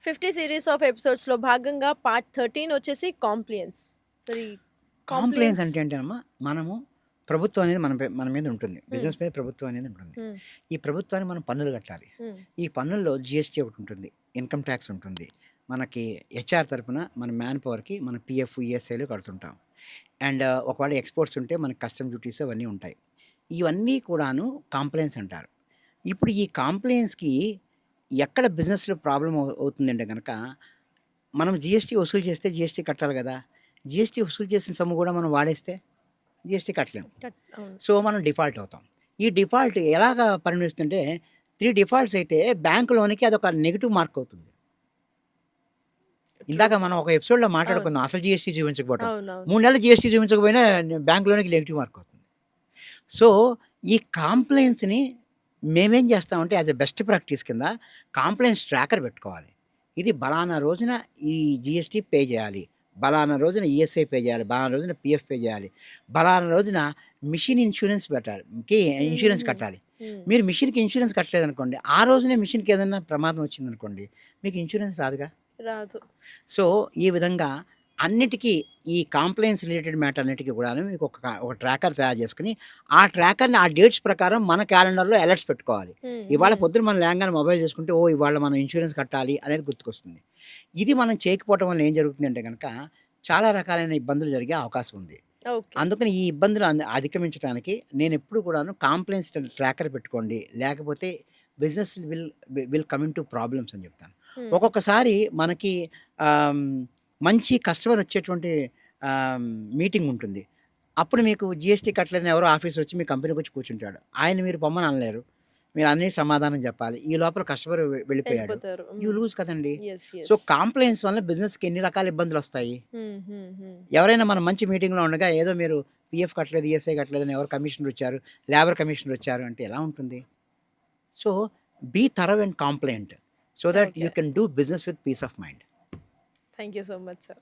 50 series of ఎపిసోడ్స్‌లో భాగంగా part 13 వచ్చేసి కాంప్లియన్స్. సో, ఈ కాంప్లెయిన్స్ కాంప్లియన్స్ అంటే ఏంటమ్మా, మనము ప్రభుత్వం అనేది మన మీద ఉంటుంది. హ్మ్. బిజినెస్ మీద ప్రభుత్వం అనేది ఉంటుంది. హ్మ్. ఈ ప్రభుత్వానికి మనం పన్నులు కట్టాలి. హ్మ్. ఈ పన్నుల్లో జీఎస్టీ ఒకటి ఉంటుంది. ఇన్‌కమ్ ట్యాక్స్ ఉంటుంది. మనకి హెచ్ఆర్ తరపున మన మ్యాన్ పవర్‌కి మన పీఎఫ్, ఈఎస్ఐలు కడుతుంటాం. అండ్ ఒకవేళ ఎక్స్‌పోర్ట్స్ ఉంటే మనకి కస్టమ్ డ్యూటీస్ అవన్నీ ఉంటాయి. ఇవన్నీ కూడాను కాంప్లెయిన్స్ అంటారు. ఇప్పుడు ఈ కాంప్లెయిన్స్‌కి ఎక్కడ బిజినెస్‌లో ప్రాబ్లమ్ అవుతుందంటే గనక, మనం జీఎస్టీ వసూలు చేస్తే జీఎస్టీ కట్టాలి గదా! జీఎస్టీ వసూలు చేసిన సొమ్ము గూడా మనం వాడేస్తే జీఎస్టీ కట్టలేం. అవును. సో, మనం డిఫాల్ట్ అవుతాం. ఈ డిఫాల్ట్ ఎలాగా పరిగణిస్తుంటే 3 డిఫాల్ట్స్ అయితే బ్యాంక్ అదొక నెగెటివ్ మార్క్ అవుతుంది. ట్రూ. ఇందాక మనం ఒక ఎపిసోడ్‌లో అవును. మాట్లాడుకుందాం అసలు జీఎస్టీ చూపించకపోవటం. అవునవును. 3 నెలలు జీఎస్టీ చూపించకపోయినా బ్యాంక్‌లోనికి నెగెటివ్ మార్క్ అవుతుంది. సో, ఈ కాంప్లెయిన్స్‌ని మేమేం చేస్తామంటే యాస్ ఎ బెస్ట్ ప్రాక్టీస్ కింద కాంప్లెయిన్స్ ట్రాకర్ పెట్టుకోవాలి. ఇది బలానా రోజున ఈ జీఎస్టీ పే చేయాలి. బలానా రోజున ఈఎస్ఐ పే చేయాలి. బలానా రోజున పీఎఫ్ పే చేయాలి. బలానా రోజున మిషన్ ఇన్సూరెన్స్ పెట్టాలి. ఇన్సూరెన్స్ హుహుహు. కట్టాలి. హ్మ్. మీరు మిషన్‌కి ఇన్సూరెన్స్ కట్టలేదనుకోండి, ఆ రోజునే మిషన్‌కి ఏదైనా ప్రమాదం వచ్చిందనుకోండి, మీకు ఇన్సూరెన్స్ రాదుగా. రాదు. సో, ఈ విధంగా అన్నిటికీ ఈ కాంప్లెయిన్స్ రిలేటెడ్ మ్యాటర్ అన్నిటికి కూడాను మీకు ఒక ట్రాకర్ తయారు చేసుకొని, ఆ ట్రాకర్‌ని ఆ డేట్స్ ప్రకారం మన క్యాలెండర్‌లో అలర్ట్స్ పెట్టుకోవాలి. హ్మ్. ఇవాళ హ్మ్. పొద్దున మనం లేంగానే మొబైల్ చూసుకుంటే, ఓహ్! ఇవాళ మనం ఇన్సూరెన్స్ కట్టాలి అనేది గుర్తుకొస్తుంది. ఇది మనం చేయకపోవటం వల్ల ఏం జరుగుతుందంటే గనక, చాలా రకాలైన ఇబ్బందులు జరిగే అవకాశం ఉంది. ఓకే. అందుకని ఈ ఇబ్బందులు అధిగమించడానికి నేనెప్పుడు కూడాను కాంప్లెయిన్స్ ట్రాకర్ పెట్టుకోండి. లేకపోతే business will come into problems అని చెప్తాను. హ్మ్. ఒక్కొక్కసారి మనకి ఆహ్, మంచి కస్టమర్ వచ్చేటువంటి ఆహ్, మీటింగ్ ఉంటుంది. అప్పుడు మీకు జీఎస్టీ కట్టలేదని ఎవరో ఆఫీసర్ వచ్చి మీ కంపెనీకి వచ్చి కూర్చుంటాడు. ఆయన్ని మీరు పొమ్మని అనలేరు. మీరు అన్నిటికి సమాధానం చెప్పాలి. ఈ లోపల కస్టమర్ వెళ్ళిపోయాడు. ఎళ్ళిపోతారు. You hmm. లూజ్ కదండీ! యెస్. So, yes. కాంప్లెయిన్స్ వల్ల బిజినెస్‌కి ఎన్ని రకాల ఇబ్బందులొస్తాయి. హ్మ్. హ్మ్. హ్మ్. ఎవరైనా మనం మంచి మీటింగ్‌లో ఉండగా ఏదో మీరు పీఎఫ్ కట్టలేదు, ఈఎస్ఐ కట్టలేదని ఎవరు కమిషనరొచ్చారు, లేబర్ కమిషనరొచ్చారు అంటే ఎలా ఉంటుంది? So, be thorough and complaint so that okay. You can do business with peace of mind. Thank you so much sir.